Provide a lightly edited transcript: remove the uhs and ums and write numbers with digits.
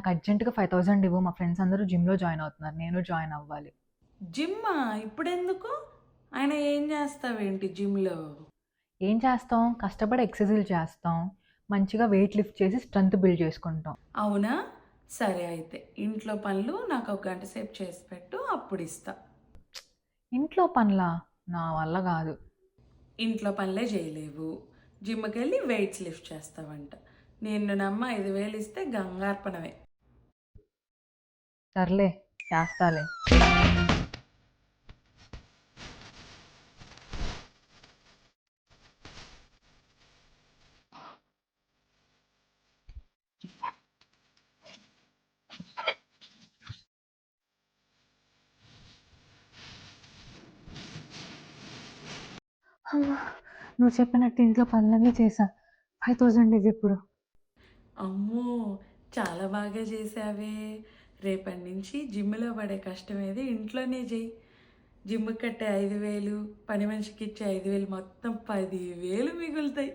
నాకు అర్జెంట్‌గా 5000 ఇవ్వు. మా ఫ్రెండ్స్ అందరూ జిమ్‌లో జాయిన్ అవుతున్నారు. నేను జాయిన్ అవ్వాలి. జిమ్మా ఇప్పుడెందుకు? ఆయన ఏం చేస్తావేంటి జిమ్‌లో? ఏం చేస్తాం? కష్టపడి ఎక్సర్‌సైజులు చేస్తాం. మంచిగా వెయిట్ లిఫ్ట్ చేసి స్ట్రెంత్ బిల్డ్ చేసుకుంటాం. అవునా? సరే అయితే. ఇంట్లో పనులు నాకు ఒక గంట సేపు చేసి పెట్టు అప్పుడిస్తా. ఇంట్లో పనులా? నా వల్ల గాదు. ఇంట్లో పనులే చేయలేవు. జిమ్‌కెళ్ళి వెయిట్స్ లిఫ్ట్ చేస్తావంట. నిన్ను నమ్మి 5000 ఇస్తే గంగార్పణమే. సర్లే చేస్తాలే. అమ్మా! నువ్వు చెప్పినట్టు ఇంట్లో పనులన్నీ చేశా. 5000 ఇవ్విప్పుడు. అమ్మో! చాలా బాగా చేశావే. రేపటి నుంచి జిమ్‌లో పడే కష్టం ఏది ఇంట్లోనే చెయ్యి. జిమ్‌కి కట్టే 5000, పని మనిషికి ఇచ్చే 5000 మొత్తం 10,000 మిగులుతాయి.